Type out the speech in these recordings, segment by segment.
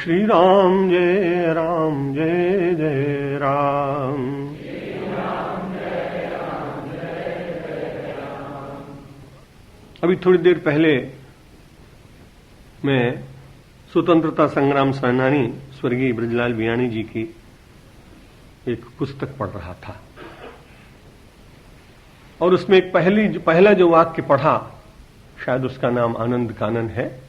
श्री राम जय जय राम। अभी थोड़ी देर पहले मैं स्वतंत्रता संग्राम सेनानी स्वर्गीय ब्रजलाल बियाणी जी की एक पुस्तक पढ़ रहा था और उसमें एक पहला जो वाक्य पढ़ा, शायद उसका नाम आनंद कानन है,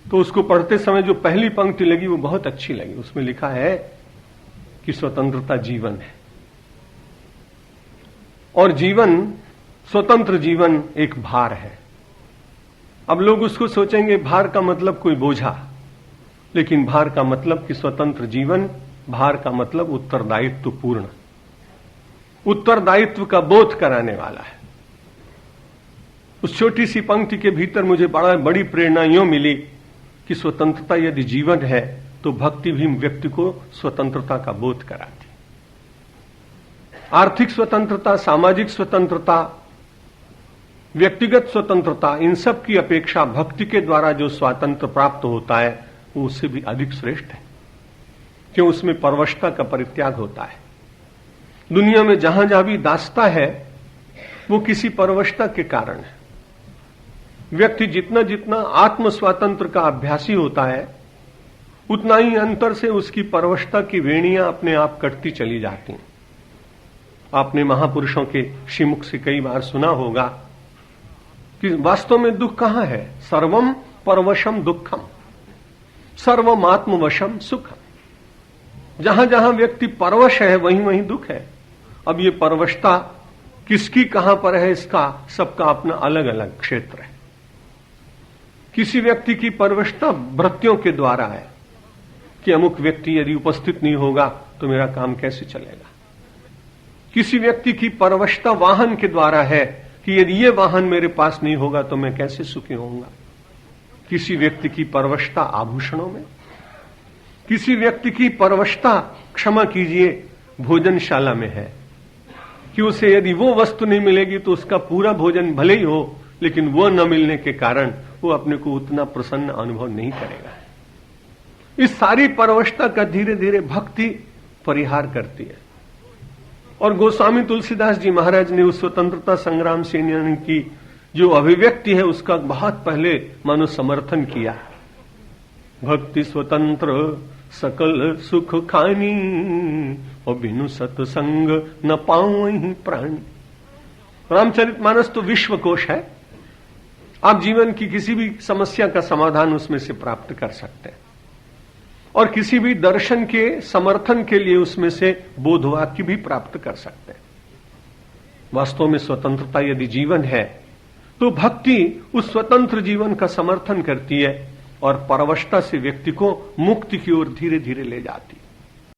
तो उसको पढ़ते समय जो पहली पंक्ति लगी वो बहुत अच्छी लगी। उसमें लिखा है कि स्वतंत्रता जीवन है और स्वतंत्र जीवन एक भार है। अब लोग उसको सोचेंगे भार का मतलब कोई बोझा, लेकिन भार का मतलब कि स्वतंत्र जीवन, भार का मतलब उत्तरदायित्व पूर्ण, उत्तरदायित्व का बोध कराने वाला है। उस छोटी सी पंक्ति के भीतर मुझे बड़ी प्रेरणा यूं मिली कि स्वतंत्रता यदि जीवन है तो भक्ति भी व्यक्ति को स्वतंत्रता का बोध कराती। आर्थिक स्वतंत्रता, सामाजिक स्वतंत्रता, व्यक्तिगत स्वतंत्रता, इन सब की अपेक्षा भक्ति के द्वारा जो स्वातंत्र प्राप्त होता है वो उससे भी अधिक श्रेष्ठ है, क्यों उसमें परवशता का परित्याग होता है। दुनिया में जहां जहां भी दासता है वो किसी परवशता के कारण है। व्यक्ति जितना जितना आत्म स्वातंत्र का अभ्यासी होता है उतना ही अंतर से उसकी परवशता की वेणियां अपने आप कटती चली जाती हैं। आपने महापुरुषों के श्रीमुख से कई बार सुना होगा कि वास्तव में दुख कहां है? सर्वम परवशम दुखम, सर्वम आत्मवशम सुखम। जहां जहां व्यक्ति परवश है वहीं वहीं दुख है। अब ये परवशता किसकी कहां पर है, इसका सबका अपना अलग अलग क्षेत्र है। किसी व्यक्ति की परवशता वृत्तियों के द्वारा है कि अमुक व्यक्ति यदि उपस्थित नहीं होगा तो मेरा काम कैसे चलेगा। किसी व्यक्ति की परवशता वाहन के द्वारा है कि यदि ये वाहन मेरे पास नहीं होगा तो मैं कैसे सुखी होऊंगा। किसी व्यक्ति की परवशता आभूषणों में, किसी व्यक्ति की परवशता, क्षमा कीजिए, भोजनशाला में है कि उसे यदि वो वस्तु नहीं मिलेगी तो उसका पूरा भोजन भले ही हो, लेकिन वो न मिलने के कारण वो अपने को उतना प्रसन्न अनुभव नहीं करेगा। इस सारी परवशता का धीरे धीरे भक्ति परिहार करती है। और गोस्वामी तुलसीदास जी महाराज ने उस स्वतंत्रता संग्राम सेनानी की जो अभिव्यक्ति है उसका बहुत पहले मानो समर्थन किया। भक्ति स्वतंत्र सकल सुख खानी और बिनु सत्संग न पाऊं प्राणी। रामचरितमानस तो विश्वकोश है। आप जीवन की किसी भी समस्या का समाधान उसमें से प्राप्त कर सकते हैं और किसी भी दर्शन के समर्थन के लिए उसमें से बोधवाक्य भी प्राप्त कर सकते हैं। वास्तव में स्वतंत्रता यदि जीवन है तो भक्ति उस स्वतंत्र जीवन का समर्थन करती है और परवशता से व्यक्ति को मुक्ति की ओर धीरे धीरे ले जाती है।